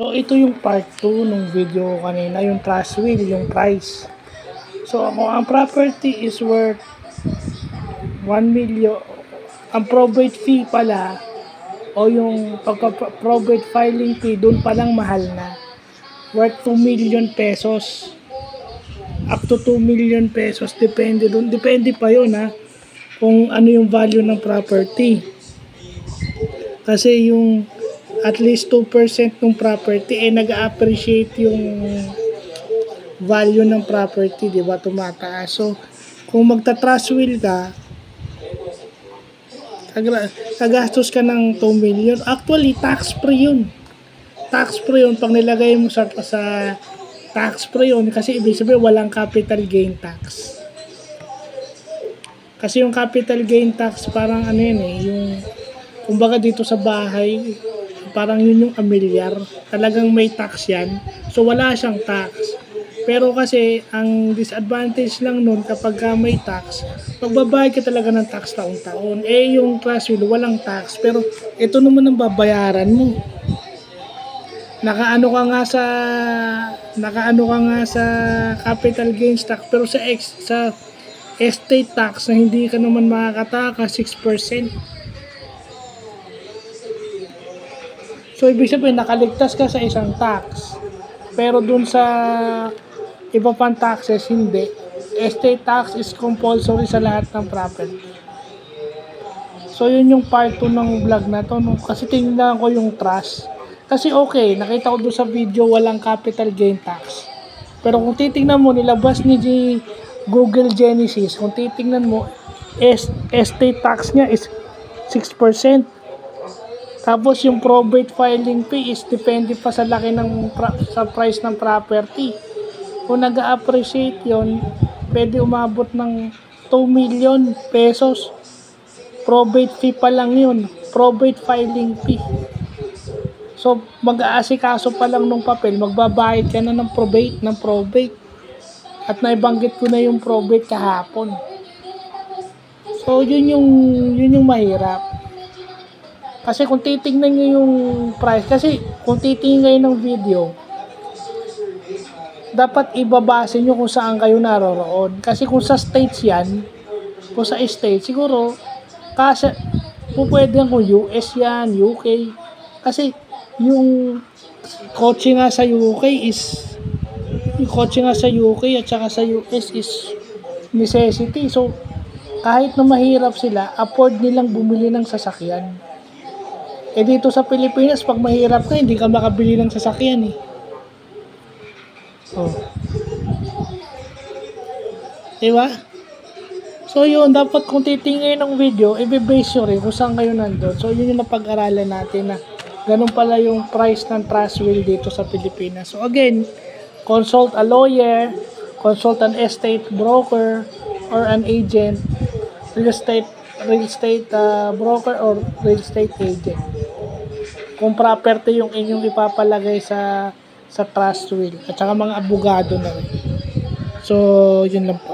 So, ito yung part 2 ng video kanina, yung trust will, yung price. So, kung ang property is worth 1 million, ang probate fee pala, o yung probate filing fee, dun palang mahal na. Worth 2 million pesos. Up to 2 million pesos, depende dun. Depende pa yun kung ano yung value ng property. Kasi yung at least 2% ng property nag-appreciate yung value ng property, di ba? Tumataas. So, kung magta-trust will ka, kagastos ka ng 2 million. Actually, tax-free yun. Tax-free yun pag nilagay mo sa tax-free yun kasi ibig sabihin walang capital gain tax. Kasi yung capital gain tax parang ano yun yung kumbaga dito sa bahay parang yun yung amilyar. Talagang may tax yan. So, wala siyang tax. Pero kasi, ang disadvantage lang nun kapag may tax, magbabayad ka talaga ng tax taon-taon. Yung trust will, walang tax. Pero, ito naman ang babayaran mo. Nakaano ka nga sa capital gains tax. Pero sa estate tax na hindi ka naman makakataka, 6%. So, ibig sabihin, nakaligtas ka sa isang tax. Pero dun sa iba pang taxes, hindi. Estate tax is compulsory sa lahat ng property. So, yun yung part 2 ng vlog na to. No? Kasi tingnan ko yung trust. Kasi okay, nakita ko doon sa video, walang capital gain tax. Pero kung titingnan mo, nilabas ni Google Genesis, kung titingnan mo, estate tax niya is 6%. Tapos yung probate filing fee is depende pa sa laki ng sa price ng property. Kung nag-appreciate yon, pwede umabot ng 2 million pesos. Probate fee pa lang yun. Probate filing fee. So, mag-aasikaso pa lang ng papel, magbabayad ka na ng probate. At naibanggit ko na yung probate kahapon. So, yun yung mahirap. Kasi kung titingnan nyo yung price, kasi kung titingnan kayo ng video, dapat ibabase nyo kung saan kayo naroroon. Kasi kung sa states yan, kung sa state, siguro, kasi pwede kung US yan, UK. Kasi yung kotse nga sa UK at saka sa US is necessity. So, kahit na mahirap sila, afford nilang bumili ng sasakyan. Dito sa Pilipinas, pag mahirap ka, hindi ka makabili ng sasakyan Oh. Diba? So yun, dapat kung titingin ng video, i-base nyo rin kung saan kayo nandun. So yun yung napag-aralan natin na ganun pala yung price ng trust will dito sa Pilipinas. So again, consult a lawyer, consult an estate broker, or an agent, real estate broker or real estate agent. Kung property yung inyong ipapalagay sa trust will at saka mga abogado na rin. So, yun lang po.